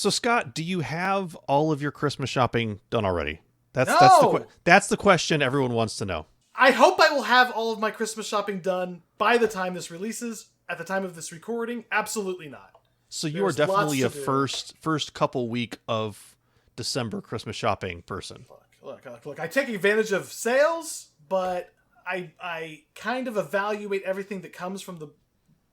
So Scott, do you have all of your Christmas shopping done already? No! That's the question everyone wants to know. I hope I will have all of my Christmas shopping done by the time this releases. At the time of this recording, absolutely not. So you are There's lots definitely to a do. first couple week of December Christmas shopping person. Look. I take advantage of sales, but I kind of evaluate everything that comes from the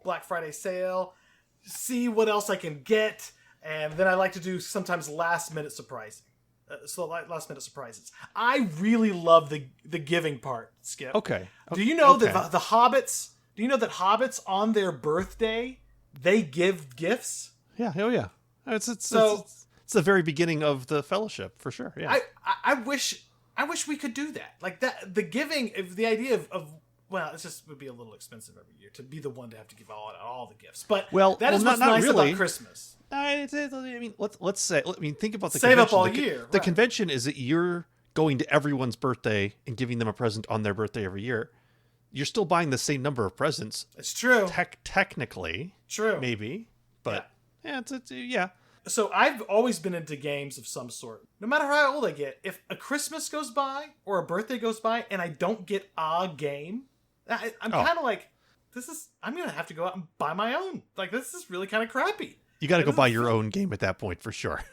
Black Friday sale, see what else I can get, and then I like to do sometimes last minute surprising. Last minute surprises. I really love the giving part, Skip. Okay. Do you know Okay. that the hobbits? Do you know that hobbits on their birthday they give gifts? Yeah. Oh yeah. It's So it's the very beginning of the fellowship for sure. Yeah. I wish we could do that. Like that, the giving, the idea of well, it just would be a little expensive every year to be the one to have to give all the gifts. But that is what's not nice really. about Christmas. I mean, let's say. I mean, think about the Save up convention. all year. The Right. convention is that you're going to everyone's birthday and giving them a present on their birthday every year. You're still buying the same number of presents. It's true. Technically, True. maybe, but yeah. So I've always been into games of some sort. No matter how old I get, if a Christmas goes by or a birthday goes by and I don't get a game, I'm kind of like, I'm going to have to go out and buy my own. Like, this is really kind of crappy. You got to go buy your own game at that point for sure.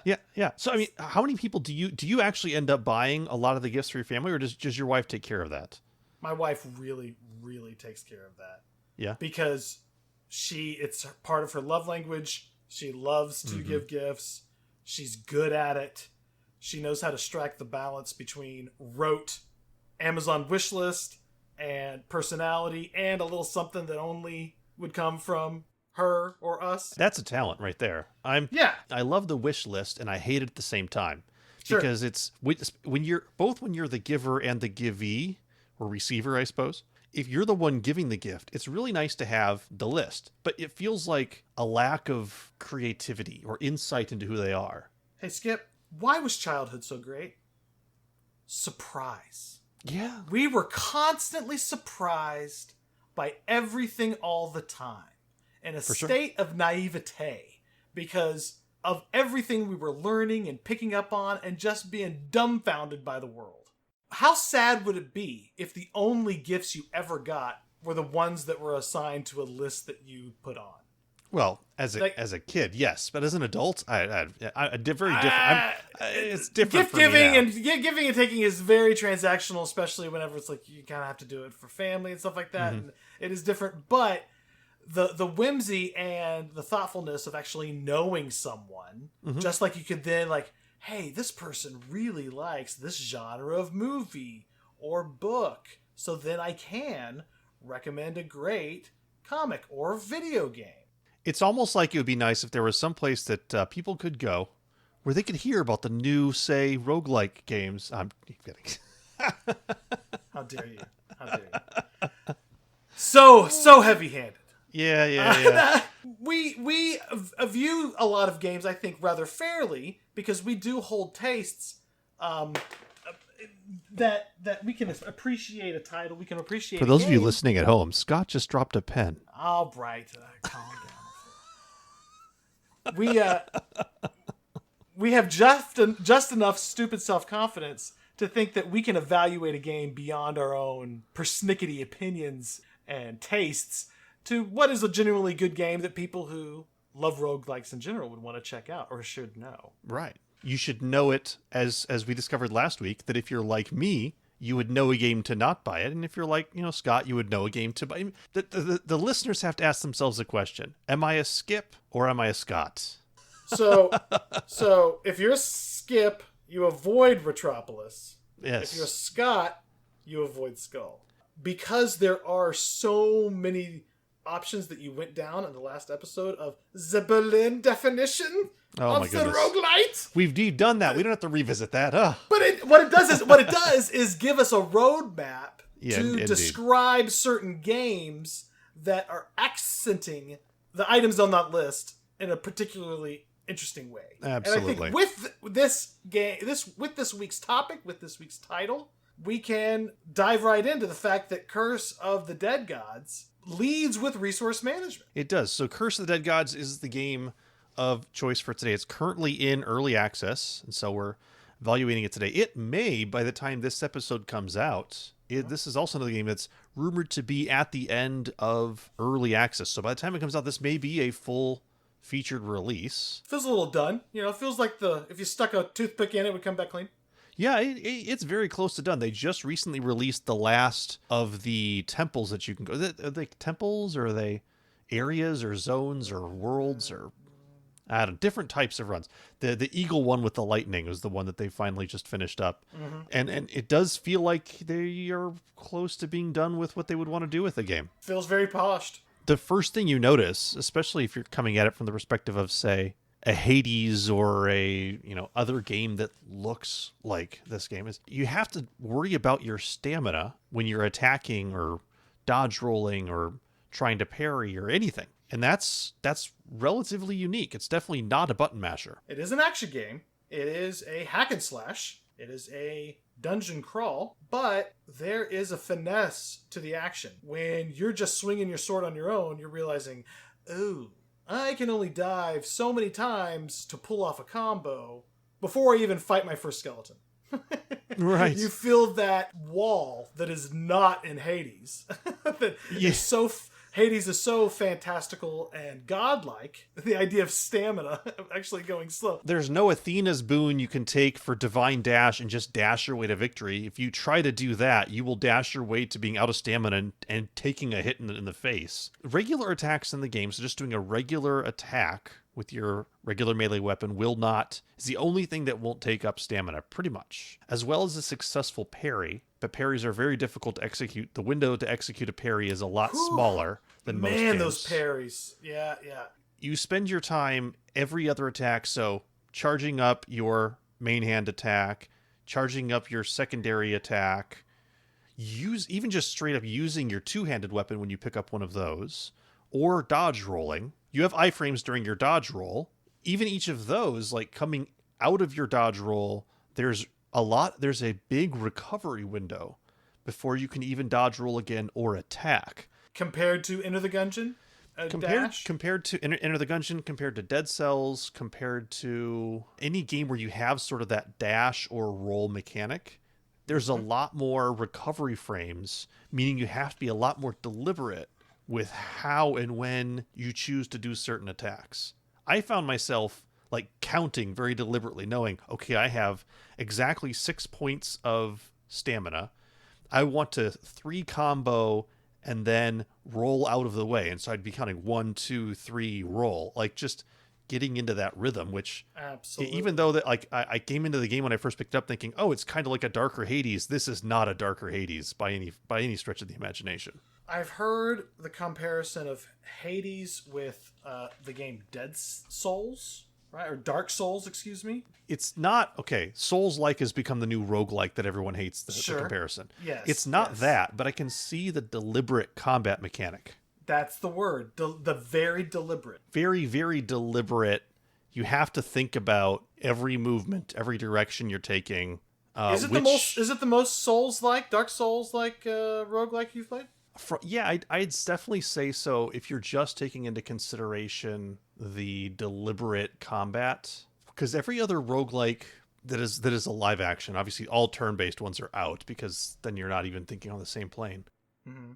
Yeah. Yeah. So I mean, how many people do you actually end up buying a lot of the gifts for your family, or does your wife take care of that? My wife really, really takes care of that. Yeah. Because it's part of her love language. She loves to give gifts. She's good at it. She knows how to strike the balance between rote Amazon wish list and personality and a little something that only would come from her or us. That's a talent right there. I love the wish list and I hate it at the same time. Sure. Because it's when you're the giver and the givee or receiver, I suppose. If you're the one giving the gift, it's really nice to have the list, but it feels like a lack of creativity or insight into who they are. Hey, Skip, why was childhood so great? Surprise. Yeah. We were constantly surprised by everything all the time in a state of naivete because of everything we were learning and picking up on and just being dumbfounded by the world. How sad would it be if the only gifts you ever got were the ones that were assigned to a list that you put on? Well, as a kid, yes, but as an adult, very different. It's different. Gift for me giving now. and giving and taking is very transactional, especially whenever it's like you kind of have to do it for family and stuff like that. And it is different, but the whimsy and the thoughtfulness of actually knowing someone, just like you could then like, hey, this person really likes this genre of movie or book, so then I can recommend a great comic or video game. It's almost like it would be nice if there was some place that people could go where they could hear about the new, say, roguelike games. I'm kidding. How dare you? How dare you? So heavy-handed. Yeah. We view a lot of games, I think, rather fairly because we do hold tastes that we can appreciate a title, we can appreciate. For those of you listening at home, Scott just dropped a pen. All right, calm down. We have just enough stupid self-confidence to think that we can evaluate a game beyond our own persnickety opinions and tastes to what is a genuinely good game that people who love roguelikes in general would want to check out or should know. Right. You should know it, as we discovered last week, that if you're like me, you would know a game to not buy it. And if you're like, Scott, you would know a game to buy. The listeners have to ask themselves a question. Am I a Skip or am I a Scott? So if you're a Skip, you avoid Retropolis. Yes. If you're a Scott, you avoid Skull. Because there are so many options that you went down in the last episode of the Berlin definition of the roguelite. We've done that. We don't have to revisit that. But what it does is give us a roadmap to describe certain games that are accenting the items on that list in a particularly interesting way. Absolutely. And I think with this game, with this week's topic, with this week's title, we can dive right into the fact that Curse of the Dead Gods leads with resource management. It does. So Curse of the Dead Gods is the game of choice for today. It's currently in early access, and so we're evaluating it today. It may, by the time this episode comes out, this is also another game that's rumored to be at the end of early access. So by the time it comes out, this may be a full featured release. Feels a little done. It feels like if you stuck a toothpick in, it would come back clean. Yeah, it's very close to done. They just recently released the last of the temples that you can go. Are they temples, or are they areas or zones or worlds, or I don't know, different types of runs. The eagle one with the lightning was the one that they finally just finished up. Mm-hmm. And it does feel like they are close to being done with what they would want to do with the game. Feels very polished. The first thing you notice, especially if you're coming at it from the perspective of, say, a Hades or a other game that looks like this game, is you have to worry about your stamina when you're attacking or dodge rolling or trying to parry or anything. And that's relatively unique. It's definitely not a button masher. It is an action game. It is a hack and slash. It is a dungeon crawl. But there is a finesse to the action. When you're just swinging your sword on your own, you're realizing, oh, I can only dive so many times to pull off a combo before I even fight my first skeleton. Right. You feel that wall that is not in Hades. Hades is so fantastical and godlike. The idea of stamina actually going slow. There's no Athena's boon you can take for divine dash and just dash your way to victory. If you try to do that, you will dash your way to being out of stamina and taking a hit in the face. Regular attacks in the game, so just doing a regular attack with your regular melee weapon is the only thing that won't take up stamina, pretty much. As well as a successful parry, but parries are very difficult to execute. The window to execute a parry is a lot smaller than most games. Man, those parries. Yeah. You spend your time every other attack, so charging up your main hand attack, charging up your secondary attack, even just straight up using your two-handed weapon when you pick up one of those, or dodge rolling. You have iframes during your dodge roll. Even each of those, like coming out of your dodge roll, there's a big recovery window before you can even dodge roll again or attack. Compared to Enter the Gungeon? Compared to Enter the Gungeon, compared to Dead Cells, compared to any game where you have sort of that dash or roll mechanic, there's a lot more recovery frames, meaning you have to be a lot more deliberate with how and when you choose to do certain attacks. I found myself counting very deliberately, knowing, okay, I have exactly 6 points of stamina. I want to 3 combo and then roll out of the way. And so I'd be counting 1, 2, 3, roll. Just getting into that rhythm, which absolutely, even though that I came into the game when I first picked it up thinking, oh, it's kind of like a darker Hades. This is not a darker Hades by any stretch of the imagination. I've heard the comparison of Hades with the game Dead Souls, right? Or Dark Souls, excuse me. It's not, okay, Souls-like has become the new roguelike that everyone hates, the comparison. Yes. It's not that, but I can see the deliberate combat mechanic. That's the word. The very deliberate. Very, very deliberate. You have to think about every movement, every direction you're taking. Is it the most Souls-like, Dark Souls-like roguelike you've played? I'd definitely say so if you're just taking into consideration the deliberate combat. Because every other roguelike that is a live action, obviously all turn-based ones are out, because then you're not even thinking on the same plane. Mm-hmm.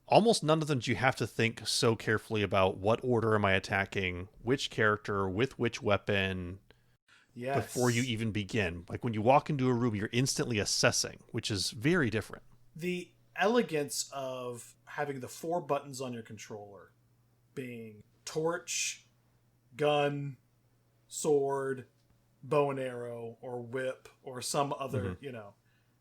Almost none of them do you have to think so carefully about what order am I attacking, which character, with which weapon, before you even begin. Like when you walk into a room, you're instantly assessing, which is very different. The elegance of having the 4 buttons on your controller being torch, gun, sword, bow and arrow, or whip, or some other,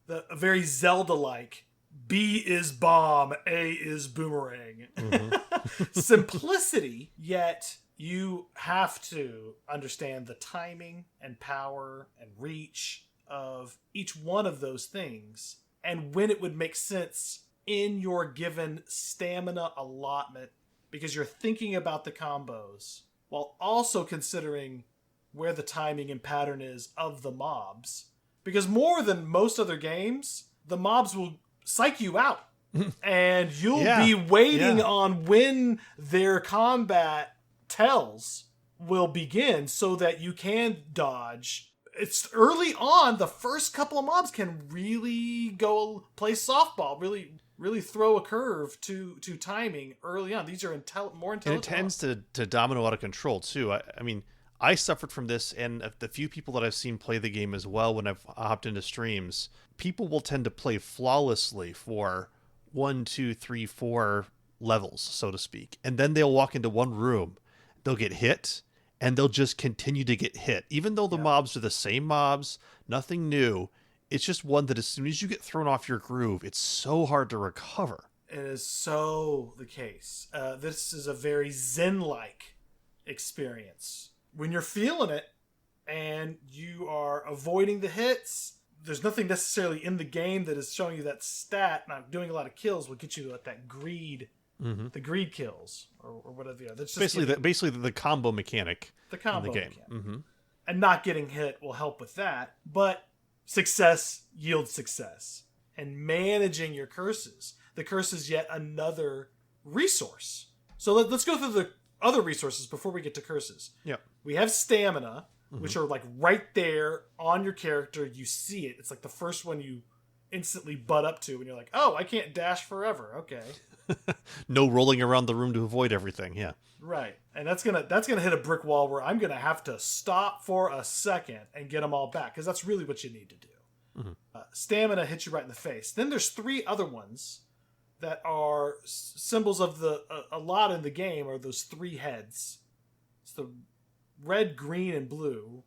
a very Zelda-like B is bomb, A is boomerang. Mm-hmm. Simplicity, yet you have to understand the timing and power and reach of each one of those things, and when it would make sense in your given stamina allotment, because you're thinking about the combos while also considering where the timing and pattern is of the mobs. Because more than most other games, the mobs will psych you out. And you'll Yeah. be waiting Yeah. on when their combat tells will begin so that you can dodge. It's early on, the first couple of mobs can really go play softball, really throw a curve to timing early on. These are more And it intelligent tends mobs. to domino out of control too. I mean, I suffered from this, and the few people that I've seen play the game as well when I've hopped into streams, people will tend to play flawlessly for 1, 2, 3, 4 levels, so to speak. And then they'll walk into one room, they'll get hit, and they'll just continue to get hit. Even though the Yeah. mobs are the same mobs, nothing new, it's just one that as soon as you get thrown off your groove, it's so hard to recover. It is so the case. This is a very Zen-like experience. When you're feeling it and you are avoiding the hits, there's nothing necessarily in the game that is showing you that stat. Now, doing a lot of kills will get you that greed, the greed kills, or whatever. Yeah, that's just Basically the combo mechanic the combo in the game. mechanic. And not getting hit will help with that. But success yields success. And managing your curses. The curse is yet another resource. So let's go through the other resources before we get to curses. Yeah. We have stamina, which are like right there on your character. You see it. It's like the first one you instantly butt up to when you're like, oh, I can't dash forever. Okay. No rolling around the room to avoid everything. Yeah. Right. And that's gonna hit a brick wall where I'm gonna have to stop for a second and get them all back, because that's really what you need to do. Stamina hits you right in the face. Then there's 3 other ones that are symbols of a lot in the game, are those 3 heads. It's the red, green, and blue.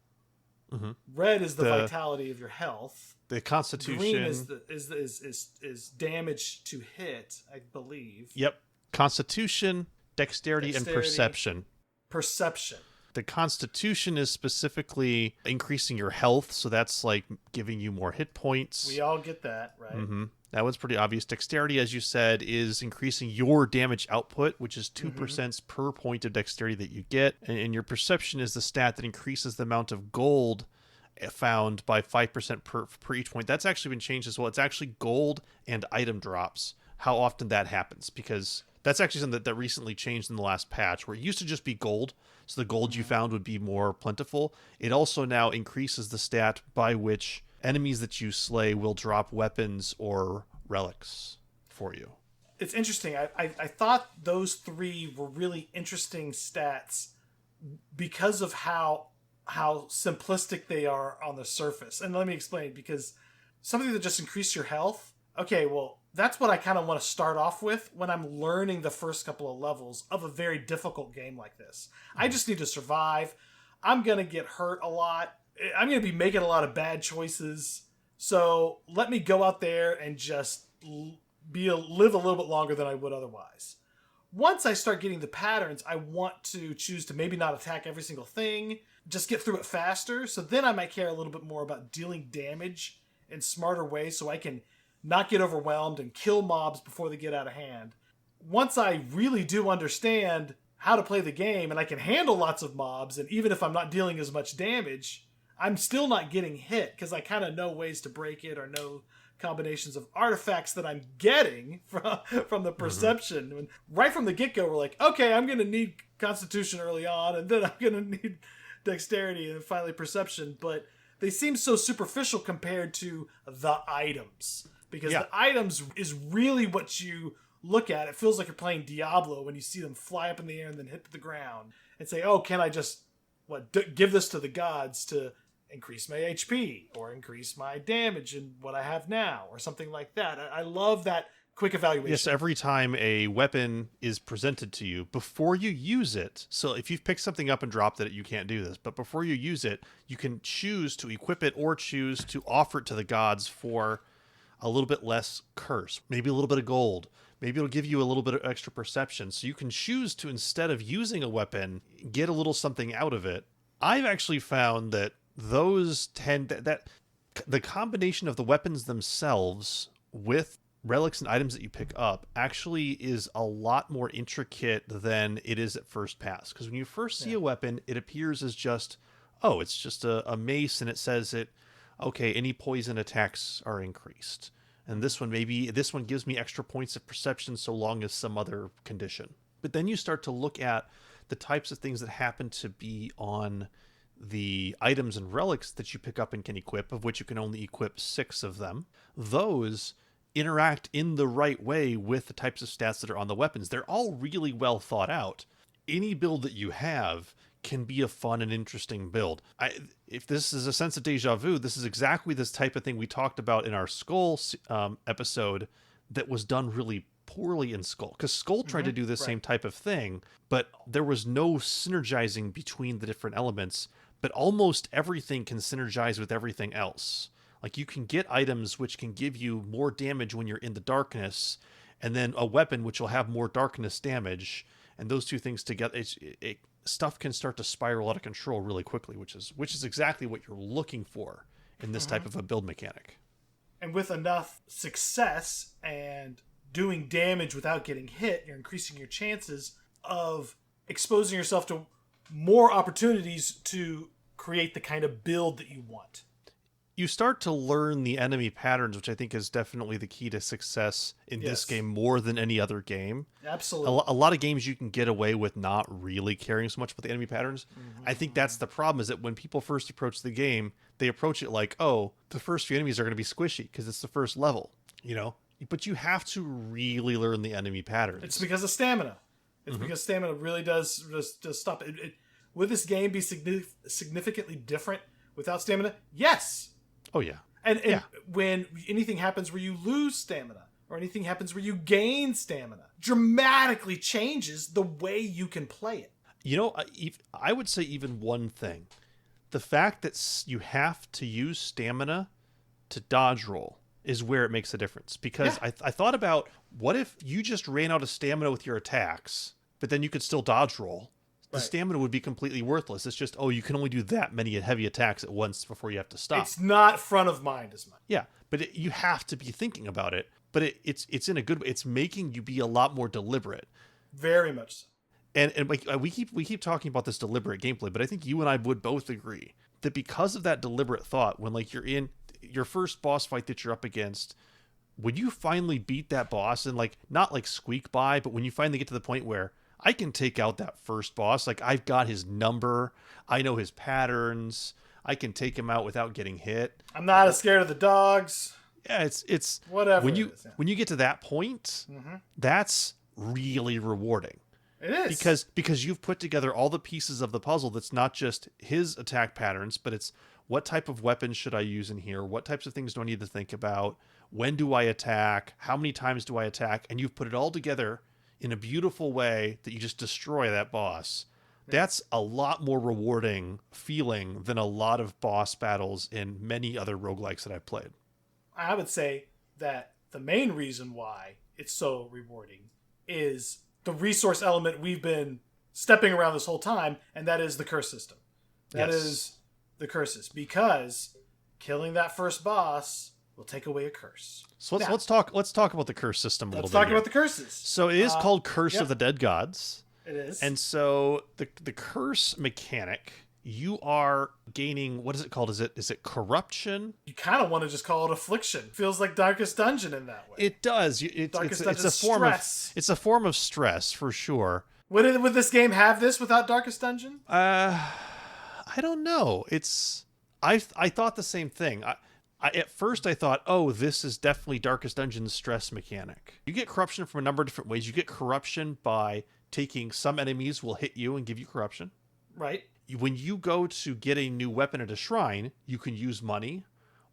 Red is the vitality of your health. The constitution. Green is damage to hit, I believe. Yep. Constitution, dexterity, and perception. Perception. The constitution is specifically increasing your health, so that's like giving you more hit points. We all get that, right? That one's pretty obvious. Dexterity, as you said, is increasing your damage output, which is 2% per point of dexterity that you get. And your perception is the stat that increases the amount of gold found by 5% per each point. That's actually been changed as well. It's actually gold and item drops, how often that happens, because that's actually something that recently changed in the last patch, where it used to just be gold, so the gold you found would be more plentiful. It also now increases the stat by which enemies that you slay will drop weapons or relics for you. It's interesting. I thought those 3 were really interesting stats because of how simplistic they are on the surface. And let me explain, because something that just increased your health, okay, well, that's what I kind of want to start off with when I'm learning the first couple of levels of a very difficult game like this. I just need to survive. I'm going to get hurt a lot. I'm going to be making a lot of bad choices. So let me go out there and just live a little bit longer than I would otherwise. Once I start getting the patterns, I want to choose to maybe not attack every single thing, just get through it faster. So then I might care a little bit more about dealing damage in smarter ways so I can not get overwhelmed and kill mobs before they get out of hand. Once I really do understand how to play the game and I can handle lots of mobs, and even if I'm not dealing as much damage, I'm still not getting hit because I kind of know ways to break it or know combinations of artifacts that I'm getting from the perception. And right from the get-go, we're like, okay, I'm going to need Constitution early on, and then I'm going to need Dexterity, and finally Perception. But they seem so superficial compared to the items. Because the items is really what you look at. It feels like you're playing Diablo when you see them fly up in the air and then hit the ground. And say, oh, can I just give this to the gods to increase my HP or increase my damage in what I have now or something like that. I love that quick evaluation. Yes, every time a weapon is presented to you, before you use it, so if you've picked something up and dropped it, you can't do this, but before you use it, you can choose to equip it or choose to offer it to the gods for a little bit less curse, maybe a little bit of gold. Maybe it'll give you a little bit of extra perception. So you can choose to, instead of using a weapon, get a little something out of it. I've actually found that those that the combination of the weapons themselves with relics and items that you pick up actually is a lot more intricate than it is at first pass. Because when you first see a weapon, it appears as just, oh, it's just a mace, and it says it, okay, any poison attacks are increased. And this one gives me extra points of perception so long as some other condition. But then you start to look at the types of things that happen to be on the items and relics that you pick up and can equip, of which you can only equip 6 of them. Those interact in the right way with the types of stats that are on the weapons. They're all really well thought out. Any build that you have can be a fun and interesting build. If this is a sense of deja vu, this is exactly this type of thing we talked about in our Skull episode that was done really poorly in Skull. Because Skull tried to do the same type of thing, but there was no synergizing between the different elements, but almost everything can synergize with everything else. Like you can get items which can give you more damage when you're in the darkness, and then a weapon which will have more darkness damage, and those two things together, stuff can start to spiral out of control really quickly, which is exactly what you're looking for in this type of a build mechanic. And with enough success and doing damage without getting hit, you're increasing your chances of exposing yourself to more opportunities to create the kind of build that you want. You start to learn the enemy patterns, which I think is definitely the key to success in this game more than any other game. Absolutely. A lot of games you can get away with not really caring so much about the enemy patterns. I think that's the problem, is that when people first approach the game, they approach it like, oh, the first few enemies are going to be squishy because it's the first level, you know? But you have to really learn the enemy patterns. It's because of stamina. It's because stamina really does stop it. Would this game be significantly different without stamina? Yes. Oh, yeah. And when anything happens where you lose stamina, or anything happens where you gain stamina, dramatically changes the way you can play it. You know, I would say even one thing. The fact that you have to use stamina to dodge roll is where it makes a difference. Because I thought about, what if you just ran out of stamina with your attacks, but then you could still dodge roll? The stamina would be completely worthless. It's just, you can only do that many heavy attacks at once before you have to stop. It's not front of mind as much. Yeah, but you have to be thinking about it. But it's in a good way. It's making you be a lot more deliberate. Very much so. And like we keep talking about this deliberate gameplay, but I think you and I would both agree that because of that deliberate thought, when like you're in your first boss fight that you're up against, when you finally beat that boss and like not like squeak by, but when you finally get to the point where I can take out that first boss. Like, I've got his number. I know his patterns. I can take him out without getting hit. I'm not as scared of the dogs. Yeah, it's whatever. When you get to that point, that's really rewarding. It is. Because you've put together all the pieces of the puzzle. That's not just his attack patterns, but it's what type of weapons should I use in here? What types of things do I need to think about? When do I attack? How many times do I attack? And you've put it all together in a beautiful way that you just destroy that boss. That's a lot more rewarding feeling than a lot of boss battles in many other roguelikes that I've played. I would say that the main reason why it's so rewarding is the resource element we've been stepping around this whole time, and that is the curse system. That is the curses. Because killing that first boss will take away a curse. So let's talk about the curse system a little bit. Let's talk about the curses. So it is called Curse of the Dead Gods. It is. And so the curse mechanic, you are gaining, what is it called? Is it corruption? You kind of want to just call it affliction. Feels like Darkest Dungeon in that way. It does. It's a form of stress for sure. Would this game have this without Darkest Dungeon? I don't know. I thought the same thing. At first I thought, this is definitely Darkest Dungeon's stress mechanic. You get corruption from a number of different ways. You get corruption by taking some enemies will hit you and give you corruption. Right. When you go to get a new weapon at a shrine, you can use money,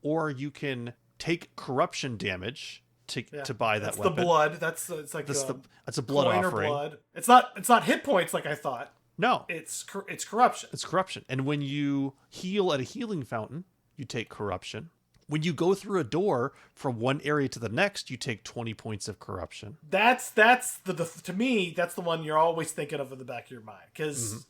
or you can take corruption damage to buy that weapon. That's the blood. It's a blood coin offering. Or blood. It's not hit points like I thought. No. It's corruption. It's corruption. And when you heal at a healing fountain, you take corruption. When you go through a door from one area to the next, you take 20 points of corruption. That's to me, that's the one you're always thinking of in the back of your mind, because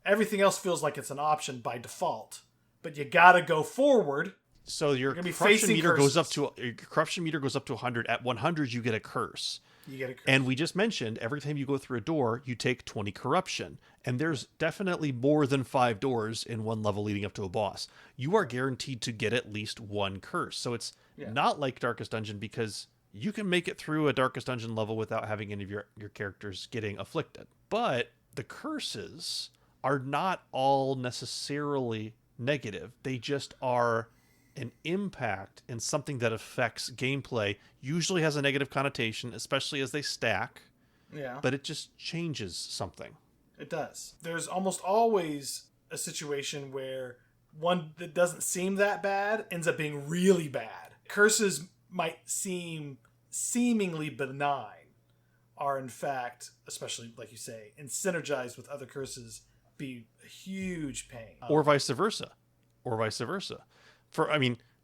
everything else feels like it's an option by default. But you gotta go forward. So your corruption meter goes up to 100. At 100, you get a curse. You get a curse. And we just mentioned every time you go through a door, you take 20 corruption. And there's definitely more than 5 doors in one level leading up to a boss. You are guaranteed to get at least one curse. So it's not like Darkest Dungeon, because you can make it through a Darkest Dungeon level without having any of your characters getting afflicted. But the curses are not all necessarily negative. They just are an impact and something that affects gameplay, usually has a negative connotation, especially as they stack. Yeah. But it just changes something. It does. There's almost always a situation where one that doesn't seem that bad ends up being really bad. Curses might seem seemingly benign, are in fact, especially like you say, and synergized with other curses, be a huge pain. Or vice versa.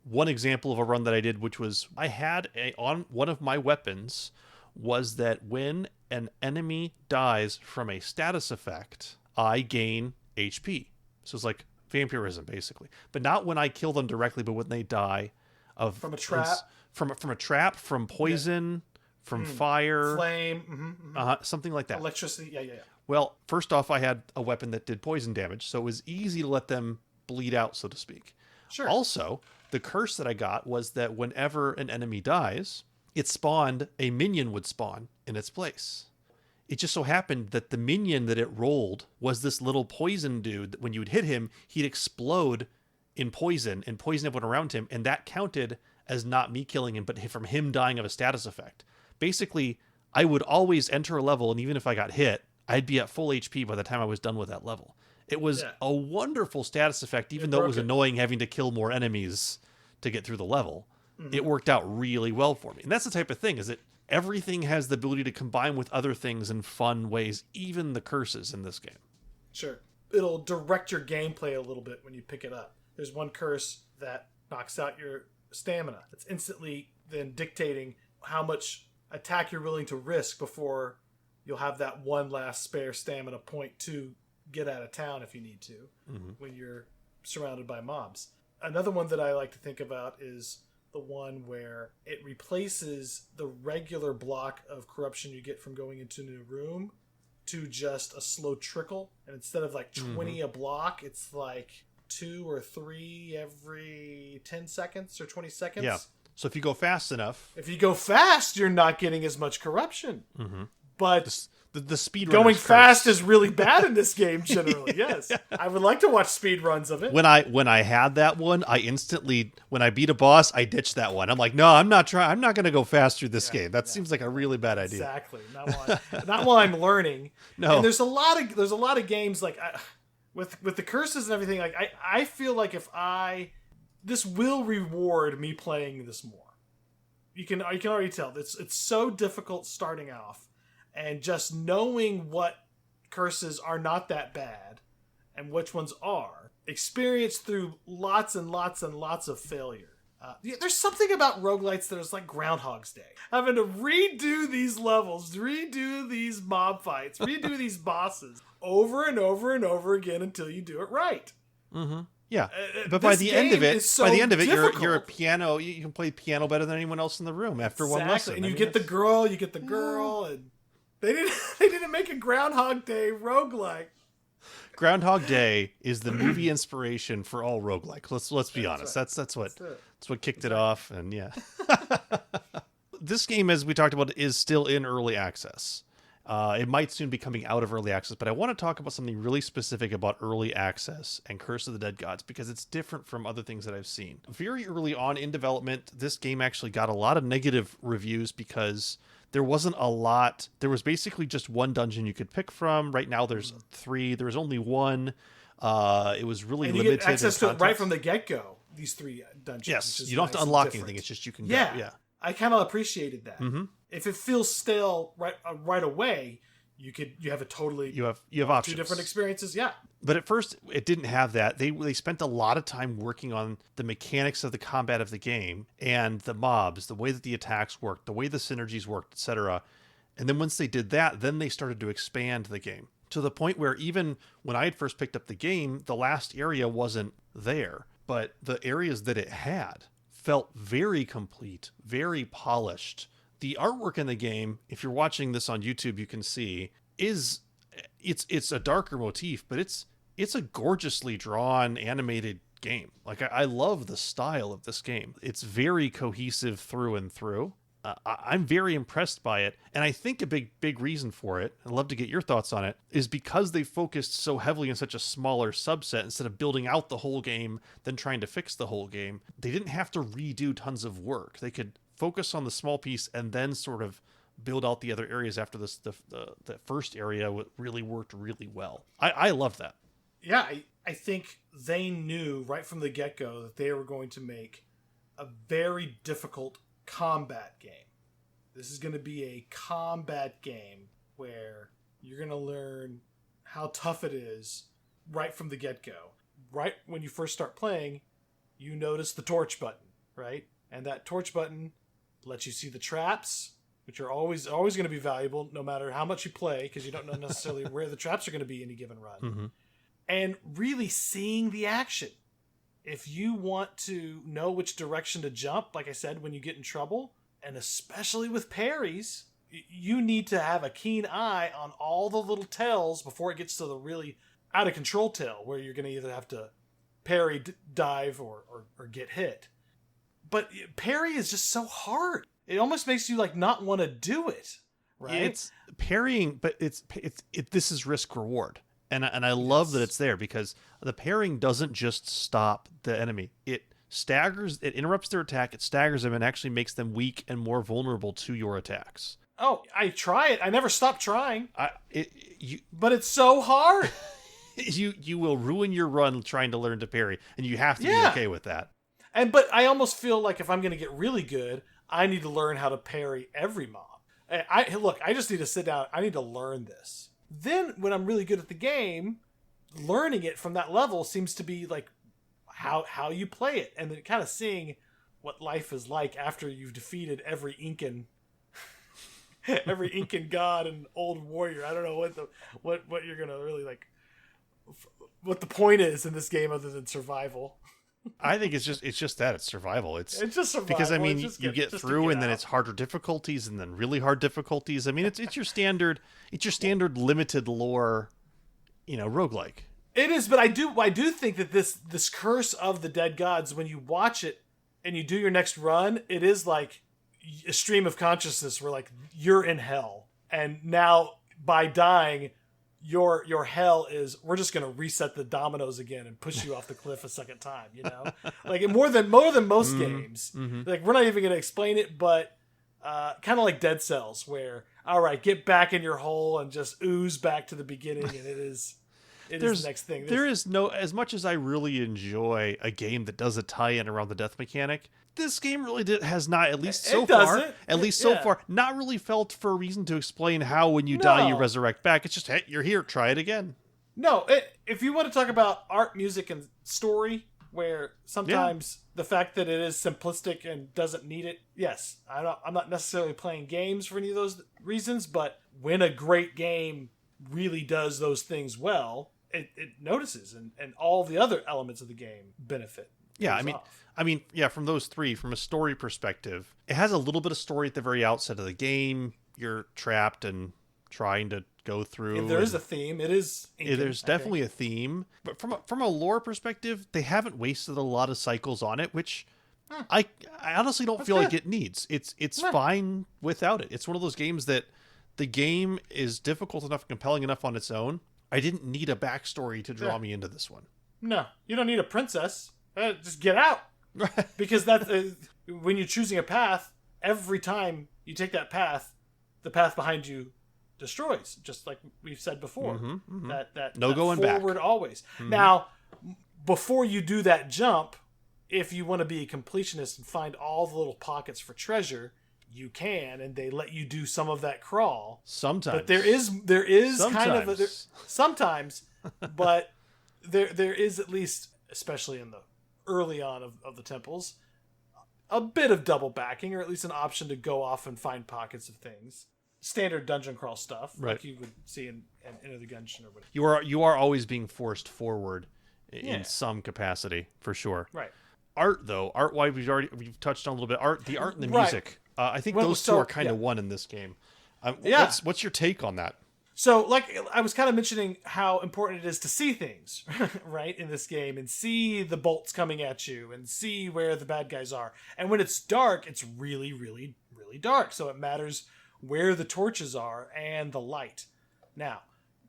One example of a run that I did, which was I had on one of my weapons, was that when an enemy dies from a status effect, I gain HP. So it's like vampirism, basically. But not when I kill them directly, but when they die from a trap, from poison, from fire, flame, something like that. Electricity. Yeah. Well, first off, I had a weapon that did poison damage, so it was easy to let them bleed out, so to speak. Sure. Also, the curse that I got was that whenever an enemy dies, a minion would spawn in its place. It just so happened that the minion that it rolled was this little poison dude that when you would hit him, he'd explode in poison and poison everyone around him, and that counted as not me killing him, but from him dying of a status effect. Basically, I would always enter a level, and even if I got hit, I'd be at full HP by the time I was done with that level. It was a wonderful status effect, even though it was annoying having to kill more enemies to get through the level. It worked out really well for me. And that's the type of thing, is that everything has the ability to combine with other things in fun ways, even the curses in this game. Sure. It'll direct your gameplay a little bit when you pick it up. There's one curse that knocks out your stamina. It's instantly then dictating how much attack you're willing to risk before you'll have that one last spare stamina point to get out of town if you need to when you're surrounded by mobs. Another one that I like to think about is the one where it replaces the regular block of corruption you get from going into a new room to just a slow trickle. And instead of like 20 a block, it's like 2 or 3 every 10 seconds or 20 seconds. Yeah. So if you go fast enough... If you go fast, you're not getting as much corruption. But the speed going fast is really bad in this game generally. Yes. I would like to watch speed runs of it. When I had that one, I instantly, when I beat a boss, I ditched that one. I'm like, no, I'm not going to go fast through this game. That seems like a really bad idea. Exactly. Not while I'm learning. No. And there's a lot of games like with the curses and everything. Like I feel like this will reward me playing this more. You can already tell it's so difficult starting off. And just knowing what curses are not that bad and which ones are, experienced through lots and lots and lots of failure. There's something about roguelites that is like Groundhog's Day. Having to redo these levels, redo these mob fights, redo these bosses over and over and over again until you do it right. Yeah, but by the end of it, difficult. you're a piano. You can play piano better than anyone else in the room after one lesson. And you get the girl, and they didn't make a Groundhog Day roguelike. Groundhog Day is the movie inspiration for all roguelikes. Let's be honest. Right. That's what kicked it off, and yeah. This game, as we talked about, is still in early access. It might soon be coming out of early access, but I want to talk about something really specific about early access and Curse of the Dead Gods, because it's different from other things that I've seen. Very early on in development, this game actually got a lot of negative reviews because there wasn't a lot. There was basically just one dungeon you could pick from. Right now there's 3. There was only one. It was really limited. You get access to it right from the get-go, these 3 dungeons. Yes, you don't have to unlock anything. It's just you can go. Yeah. I kind of appreciated that. If it feels stale right away, you have a totally you have options. 2 different experiences. Yeah, but at first it didn't have that. They spent a lot of time working on the mechanics of the combat of the game and the mobs, the way that the attacks worked, the way the synergies worked, etc. And then once they did that, then they started to expand the game to the point where even when I had first picked up the game, the last area wasn't there, but the areas that it had felt very complete, very polished. The artwork in the game, if you're watching this on YouTube, you can see it's a darker motif, but it's a gorgeously drawn animated game. Like I love the style of this game. It's very cohesive through and through. I'm very impressed by it, and I think a big reason for it, I'd love to get your thoughts on it, is because they focused so heavily on such a smaller subset instead of building out the whole game, then trying to fix the whole game. They didn't have to redo tons of work. They could focus on the small piece and then sort of build out the other areas after this. The first area really worked really well. I love that. Yeah, I think they knew right from the get-go that they were going to make a very difficult combat game. This is going to be a combat game where you're going to learn how tough it is right from the get-go. Right when you first start playing, you notice the torch button, right? And that torch button lets you see the traps, which are always going to be valuable no matter how much you play, because you don't know necessarily where the traps are going to be in any given run. Mm-hmm. And really seeing the action. If you want to know which direction to jump, like I said, when you get in trouble, and especially with parries, you need to have a keen eye on all the little tells before it gets to the really out of control tell, where you're going to either have to parry, dive, or get hit. But parry is just so hard. It almost makes you like not want to do it, right? It's parrying, but this is risk reward. And I love that it's there, because the parrying doesn't just stop the enemy. It interrupts their attack, it staggers them, and actually makes them weak and more vulnerable to your attacks. Oh, I try it. I never stop trying. But it's so hard. You will ruin your run trying to learn to parry, and you have to be okay with that. But I almost feel like if I'm going to get really good, I need to learn how to parry every mob. I just need to sit down. I need to learn this. Then when I'm really good at the game, learning it from that level seems to be like how you play it, and then kind of seeing what life is like after you've defeated every Incan god and old warrior. I don't know what you're gonna really like, what the point is in this game other than survival. I think it's just that it's survival. It's just survival. Because you get through, and then it's harder difficulties, and then really hard difficulties. I mean, it's your standard limited lore, roguelike. It is, but I do think that this Curse of the Dead Gods, when you watch it and you do your next run, it is like a stream of consciousness where like you're in hell, and now by dying, your hell is, we're just going to reset the dominoes again and push you off the cliff a second time, like more than most games. Mm-hmm. Like, we're not even going to explain it, but kind of like Dead Cells, where, all right, get back in your hole and just ooze back to the beginning. And it is the next thing. There is no, as much as I really enjoy a game that does a tie-in around the death mechanic, this game really has not, at least so far, not really felt for a reason to explain how when you die you resurrect back. It's just, hey, you're here, try it again. No, if you want to talk about art, music, and story, where sometimes the fact that it is simplistic and doesn't need it, yes, I'm not necessarily playing games for any of those reasons, but when a great game really does those things well, it notices, and all the other elements of the game benefit. Yeah, from those three, from a story perspective, it has a little bit of story at the very outset of the game. You're trapped and trying to go through. If there is a theme, it is Incan, there's definitely a theme. But from a lore perspective, they haven't wasted a lot of cycles on it, which I honestly don't feel like it needs. It's fine without it. It's one of those games that the game is difficult enough, compelling enough on its own. I didn't need a backstory to draw me into this one. No, you don't need a princess. Just get out. Because that's when you're choosing a path, every time you take that path, the path behind you destroys, just like we've said before. Mm-hmm, mm-hmm. That no going back. Forward always. Mm-hmm. Now, before you do that jump, if you want to be a completionist and find all the little pockets for treasure, you can, and they let you do some of that crawl. Sometimes. But there is sometimes. Kind of sometimes, but there is, at least, especially in the early on of the temples, a bit of double backing, or at least an option to go off and find pockets of things. Standard dungeon crawl stuff, right, like you would see in Enter the Gungeon or whatever. You are always being forced forward in some capacity, for sure. Right. Art, though, art-wise, we've touched on a little bit. The art and the music I think Well, those two so, are kind of yeah. one in this game. Yeah. What's your take on that? So, like, I was kind of mentioning how important it is to see things, right, in this game, and see the bolts coming at you, and see where the bad guys are. And when it's dark, it's really, really, really dark. So it matters where the torches are and the light. Now,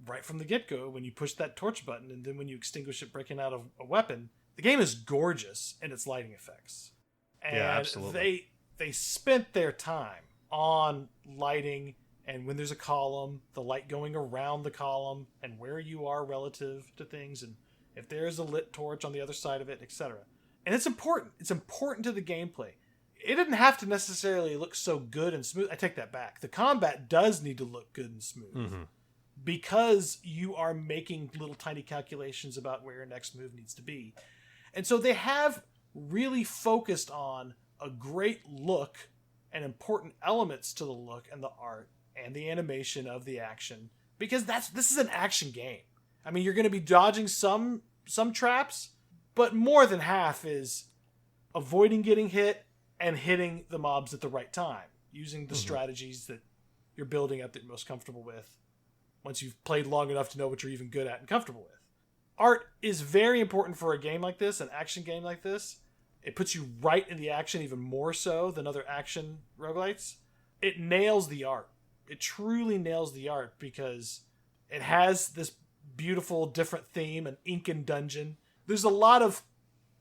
right from the get-go, when you push that torch button, and then when you extinguish it breaking out of a weapon, the game is gorgeous in its lighting effects. And Yeah, absolutely. they spent their time on lighting, and when there's a column, the light going around the column, and where you are relative to things, and if there's a lit torch on the other side of it, etc. And it's important. It's important to the gameplay. It didn't have to necessarily look so good and smooth. I take that back. The combat does need to look good and smooth. Mm-hmm. Because you are making little tiny calculations about where your next move needs to be. And so they have really focused on a great look and important elements to the look and the art and the animation of the action, because this is an action game. I mean, you're going to be dodging some traps, but more than half is avoiding getting hit and hitting the mobs at the right time, using the strategies that you're building up that you're most comfortable with once you've played long enough to know what you're even good at and comfortable with. Art is very important for a game like this, an action game like this. It puts you right in the action even more so than other action roguelites. It nails the art. It truly nails the art because it has this beautiful different theme, an Incan dungeon. There's a lot of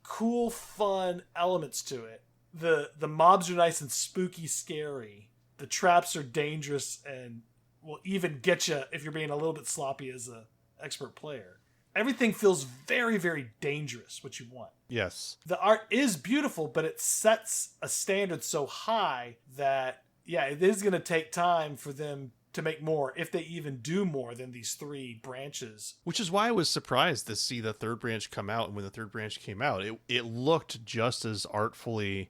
cool, fun elements to it. The mobs are nice and spooky, scary. The traps are dangerous and will even get you if you're being a little bit sloppy as an expert player. Everything feels very, very dangerous, what you want. Yes. The art is beautiful, but it sets a standard so high that, yeah, it is going to take time for them to make more, if they even do more than these 3 branches. Which is why I was surprised to see the third branch come out. And when the third branch came out, it looked just as artfully,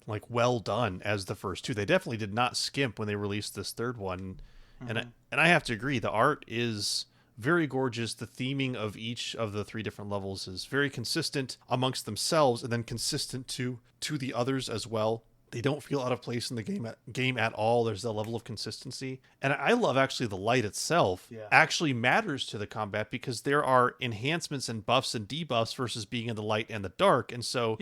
like, well done as the first 2. They definitely did not skimp when they released this third one. And I have to agree, the art is very gorgeous. The theming of each of the 3 different levels is very consistent amongst themselves, and then consistent to the others as well. They don't feel out of place in the game at all. There's a level of consistency. And I love actually the light itself actually matters to the combat, because there are enhancements and buffs and debuffs versus being in the light and the dark. And so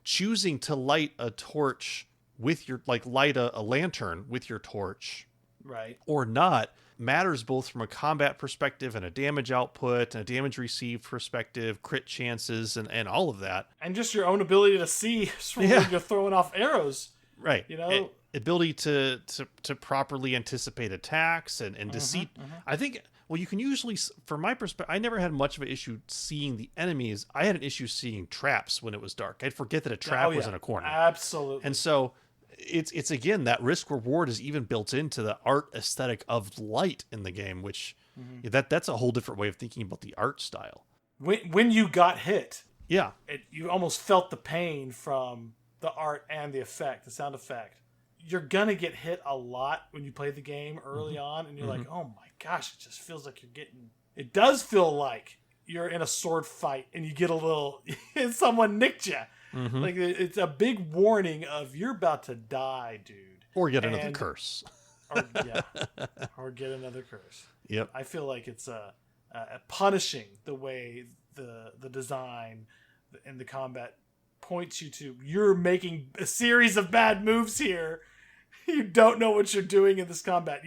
choosing to light a torch with your, like, light a lantern with your torch, right, or not, matters both from a combat perspective and a damage output and a damage received perspective, crit chances, and all of that. And just your own ability to see when you're throwing off arrows. Right. You know? Ability to properly anticipate attacks and deceit. I think, well, you can usually, from my perspective, I never had much of an issue seeing the enemies. I had an issue seeing traps when it was dark. I'd forget that a trap was in a corner. Absolutely. And so it's again, that risk reward is even built into the art aesthetic of light in the game, which that's a whole different way of thinking about the art style. When you got hit, yeah, you almost felt the pain from the art and the effect, the sound effect. You're gonna get hit a lot when you play the game early on, and you're like, oh my gosh, it just feels like you're getting. It does feel like you're in a sword fight, and you get a little. Someone nicked you. Like, it's a big warning of you're about to die, dude. Or get another curse. Or get another curse. Yep. I feel like it's a punishing the way the design and the combat points you to. You're making a series of bad moves here. You don't know what you're doing in this combat.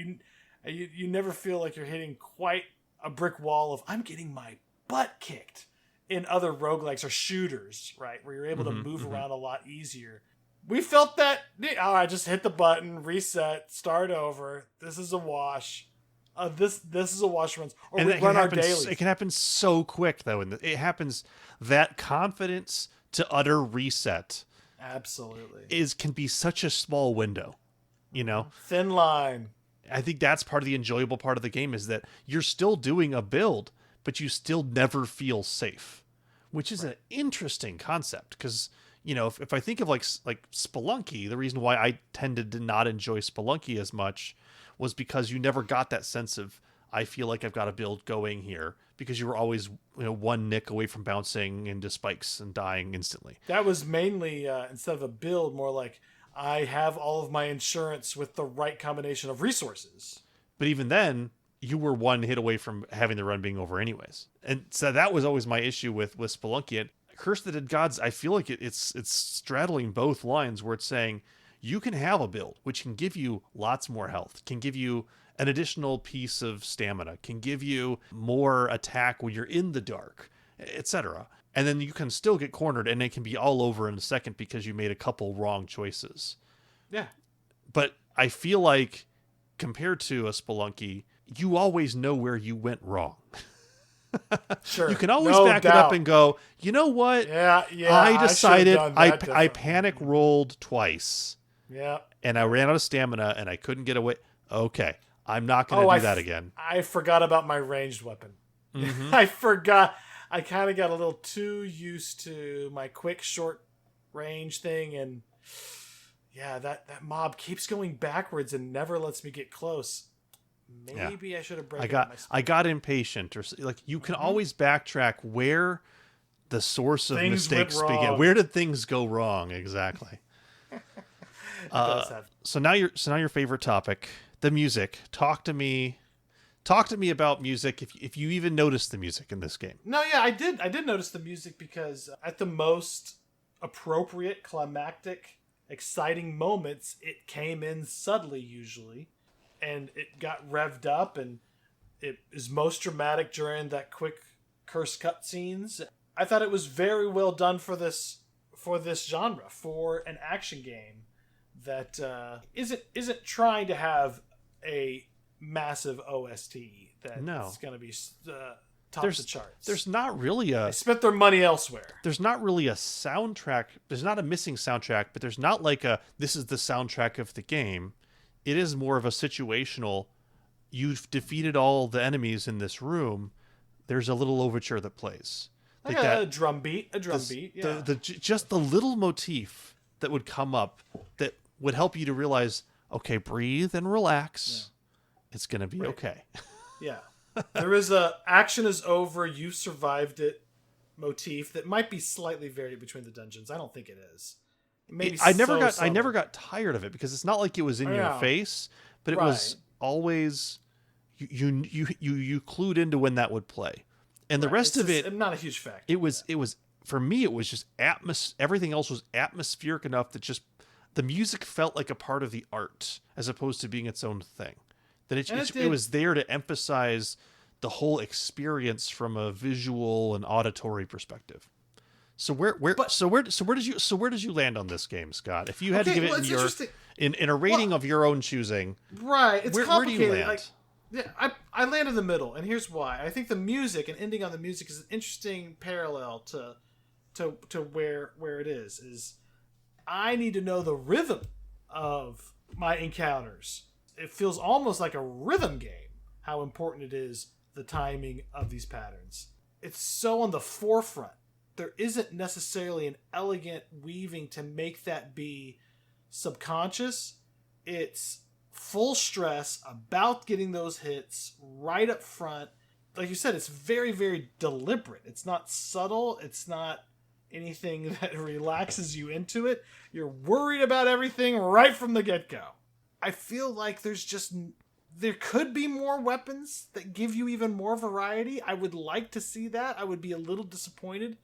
You never feel like you're hitting quite a brick wall of, I'm getting my butt kicked. In other roguelikes or shooters, right, where you're able to move around a lot easier. We felt that, all right, just hit the button, reset, start over. This is a wash. This is a wash runs. Or we run our dailies. It can happen so quick, though. And it happens, that confidence to utter reset absolutely can be such a small window, you know? Thin line. I think that's part of the enjoyable part of the game, is that you're still doing a build, but you still never feel safe, which is an interesting concept. Because, you know, if I think of like Spelunky, the reason why I tended to not enjoy Spelunky as much was because you never got that sense of, I feel like I've got a build going here, because you were always, you know, one nick away from bouncing into spikes and dying instantly. That was mainly, instead of a build, more like, I have all of my insurance with the right combination of resources. But even then, you were one hit away from having the run being over anyways. And so that was always my issue with Spelunky. And Curse of the Dead Gods, I feel like it's straddling both lines where it's saying you can have a build which can give you lots more health, can give you an additional piece of stamina, can give you more attack when you're in the dark, etc. And then you can still get cornered and it can be all over in a second because you made a couple wrong choices. Yeah. But I feel like compared to a Spelunky, you always know where you went wrong. Sure. You can always no back doubt. it up and go, you know what? Yeah. I decided I differently. panic rolled twice. Yeah. And I ran out of stamina and I couldn't get away. Okay. I'm not going to do that again. I forgot about my ranged weapon. Mm-hmm. I forgot. I kind of got a little too used to my quick short range thing, and yeah, that mob keeps going backwards and never lets me get close. Maybe I should have broken I got impatient, or like you can always backtrack where the source of Things mistakes went began. wrong. Where did things go wrong exactly? So now your favorite topic, the music. Talk to me about music. If you even noticed the music in this game. No, yeah, I did notice the music because at the most appropriate, climactic, exciting moments, it came in subtly usually, and it got revved up, and it is most dramatic during that quick curse cutscenes. I thought it was very well done for this genre, for an action game that isn't trying to have a massive OST that's going to be top of the charts. There's not really They spent their money elsewhere. There's not really a soundtrack. There's not a missing soundtrack, but there's not like this is the soundtrack of the game. It is more of a situational. You've defeated all the enemies in this room. There's a little overture that plays. Like a drum beat. Yeah. Just the little motif that would come up that would help you to realize, okay, breathe and relax. Yeah. It's going to be okay. Yeah. There is a action is over, you survived it motif that might be slightly varied between the dungeons. I don't think it is. Maybe I never got tired of it because it's not like it was in your face, but it was always you clued into when that would play. And the rest of it, I'm not a huge factor. It was for me it was just everything else was atmospheric enough that just the music felt like a part of the art as opposed to being its own thing. That it was there to emphasize the whole experience from a visual and auditory perspective. So where did you land on this game, Scott? If you had to give it in a rating of your own choosing, right? It's complicated. Where do you land? I land in the middle, and here's why. I think the music and ending on the music is an interesting parallel to where it is. Is I need to know the rhythm of my encounters. It feels almost like a rhythm game, how important it is, the timing of these patterns. It's so on the forefront. There isn't necessarily an elegant weaving to make that be subconscious. It's full stress about getting those hits right up front. Like you said, it's very, very deliberate. It's not subtle. It's not anything that relaxes you into it. You're worried about everything right from the get-go. I feel like there could be more weapons that give you even more variety. I would like to see that. I would be a little disappointed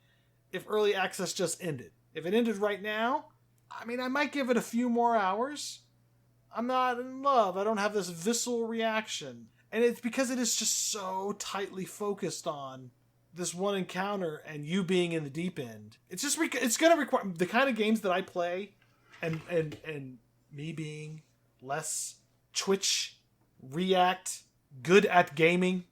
if early access just ended. If it ended right now, I mean, I might give it a few more hours. I'm not in love. I don't have this visceral reaction. And it's because it is just so tightly focused on this one encounter and you being in the deep end. It's going to require the kind of games that I play and me being less twitch, react, good at gaming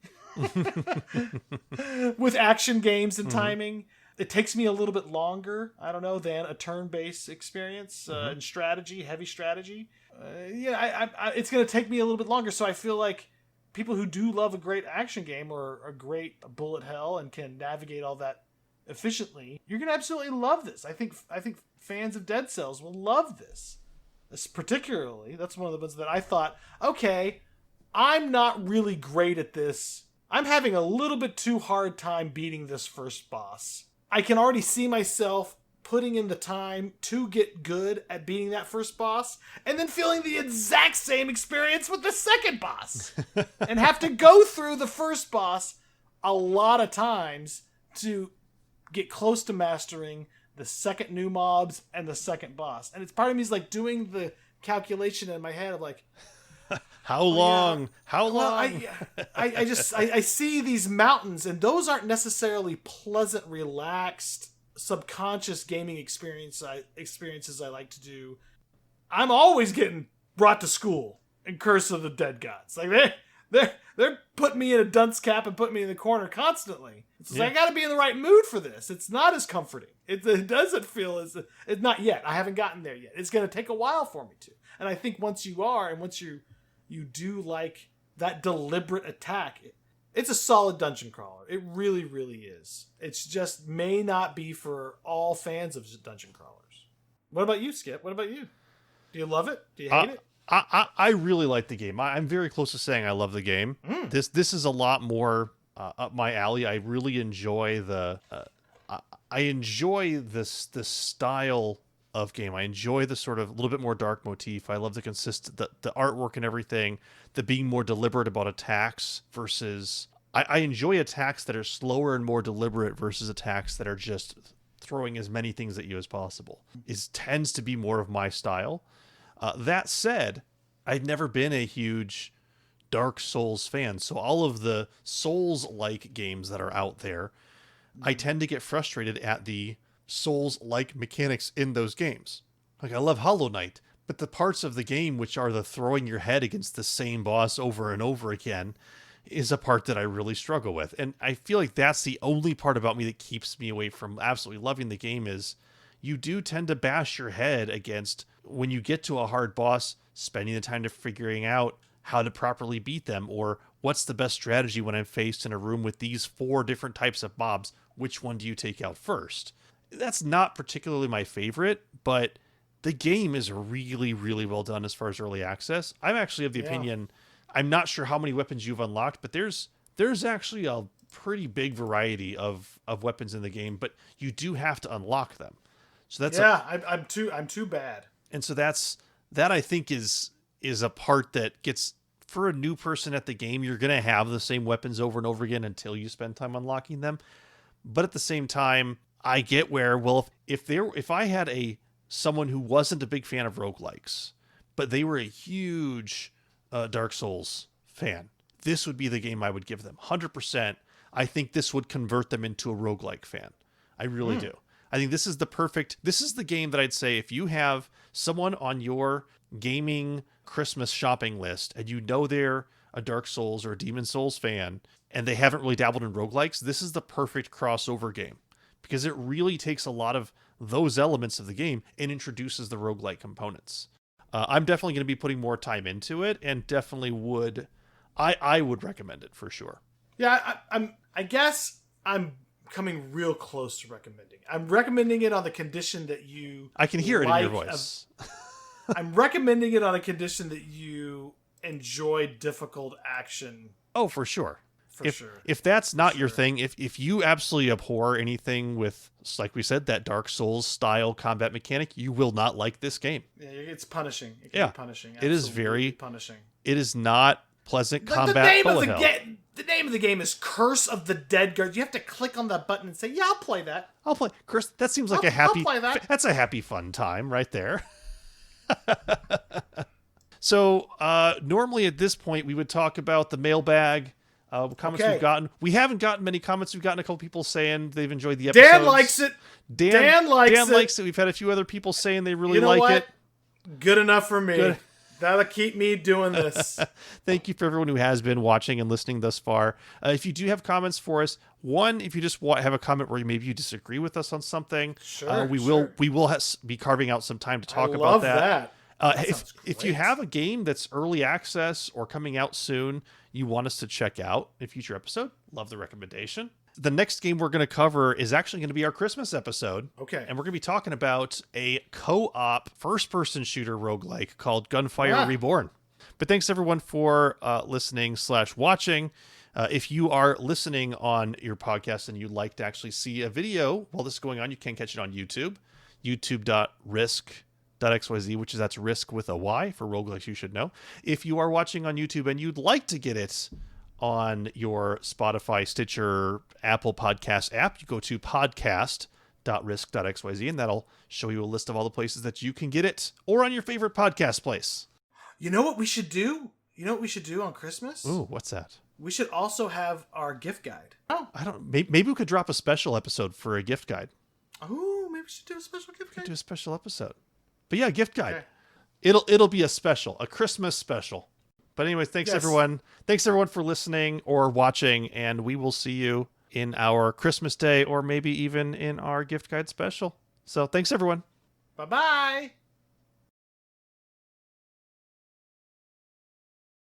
with action games and timing. It takes me a little bit longer, I don't know, than a turn-based experience and strategy, heavy strategy. It's going to take me a little bit longer, so I feel like people who do love a great action game or a great bullet hell and can navigate all that efficiently, you're going to absolutely love this. I think fans of Dead Cells will love this. Particularly, that's one of the ones that I thought, okay, I'm not really great at this. I'm having a little bit too hard time beating this first boss. I can already see myself putting in the time to get good at beating that first boss, and then feeling the exact same experience with the second boss. And have to go through the first boss a lot of times to get close to mastering the second new mobs and the second boss. And it's part of me is like doing the calculation in my head of like, how long? How long? I see these mountains, and those aren't necessarily pleasant, relaxed, subconscious gaming experiences I like to do. I'm always getting brought to school in Curse of the Dead Gods. Like they're putting me in a dunce cap and putting me in the corner constantly. It's like, I got to be in the right mood for this. It's not as comforting. It doesn't feel as it's not yet. I haven't gotten there yet. It's going to take a while for me to. And I think once you are, and once you do like that deliberate attack, it's a solid dungeon crawler. It really, really is. It's just may not be for all fans of dungeon crawlers. What about you, Skip? What about you? Do you love it? Do you hate it? I really like the game. I'm very close to saying I love the game. This is a lot more up my alley. I really enjoy the style of game. I enjoy the sort of a little bit more dark motif. I love the the artwork and everything, the being more deliberate about attacks versus I enjoy attacks that are slower and more deliberate versus attacks that are just throwing as many things at you as possible. It tends to be more of my style. That said, I've never been a huge Dark Souls fan. So all of the Souls-like games that are out there, I tend to get frustrated at the Souls-like mechanics in those games. Like, I love Hollow Knight, but the parts of the game which are the throwing your head against the same boss over and over again is a part that I really struggle with. And I feel like that's the only part about me that keeps me away from absolutely loving the game is you do tend to bash your head against, when you get to a hard boss, spending the time to figuring out how to properly beat them, or what's the best strategy when I'm faced in a room with these 4 different types of mobs. Which one do you take out first? That's not particularly my favorite, but the game is really, really well done as far as early access. I'm actually of the opinion, I'm not sure how many weapons you've unlocked, but there's actually a pretty big variety of weapons in the game, but you do have to unlock them. So that's I'm too bad. And so that I think is a part that gets, for a new person at the game, you're going to have the same weapons over and over again until you spend time unlocking them. But at the same time, I get where, well, if I had someone who wasn't a big fan of roguelikes, but they were a huge Dark Souls fan, this would be the game I would give them. 100%. I think this would convert them into a roguelike fan. I really do. I think this is the game that I'd say if you have someone on your gaming Christmas shopping list and you know they're a Dark Souls or a Demon Souls fan and they haven't really dabbled in roguelikes, this is the perfect crossover game because it really takes a lot of those elements of the game and introduces the roguelike components. I'm definitely going to be putting more time into it and definitely would recommend it for sure. Yeah, I guess I'm coming real close to recommending. I'm recommending it on the condition that you I can hear it in your voice. I'm recommending it on a condition that you enjoy difficult action. Oh, for sure. Sure. If that's not your thing, if you absolutely abhor anything with, like we said, that Dark Souls style combat mechanic, you will not like this game. Yeah, it's punishing. It can be punishing. It is very punishing. It is not pleasant combat. The name of the game is Curse of the Dead Gods. You have to click on that button and say, "Yeah, I'll play that." I'll play Curse. That seems like I'll play that. That's a happy, fun time right there. So normally at this point we would talk about the mailbag. Comments we've gotten. We haven't gotten many comments. We've gotten a couple people saying they've enjoyed the episodes. Dan likes it. Dan likes it. We've had a few other people saying they really like it. Good enough for me. Good. That'll keep me doing this. Thank you for everyone who has been watching and listening thus far. If you do have comments for us, if you just have a comment where maybe you disagree with us on something, we will be carving out some time to talk about that. If you have a game that's early access or coming out soon, you want us to check out in a future episode, love the recommendation. The next game we're going to cover is actually going to be our Christmas episode. Okay. And we're going to be talking about a co-op first-person shooter roguelike called Gunfire Reborn. But thanks everyone for listening /watching. If you are listening on your podcast and you'd like to actually see a video while this is going on, you can catch it on YouTube, youtube.risk.xyz, which is that's risk with a Y for Roguelikes You Should Know. If you are watching on YouTube and you'd like to get it on your Spotify, Stitcher, Apple Podcast app, you go to podcast.risk.xyz, and that'll show you a list of all the places that you can get it, or on your favorite podcast place. You know what we should do? You know what we should do on Christmas? Ooh, what's that? We should also have our gift guide. Oh, I don't. Maybe we could drop a special episode for a gift guide. oh, maybe we should do a special gift guide. Do a special episode. But yeah, gift guide. Okay. It'll be a special, a Christmas special. But anyways, thanks everyone. Thanks everyone for listening or watching, and we will see you in our Christmas Day or maybe even in our gift guide special. So thanks everyone. Bye-bye.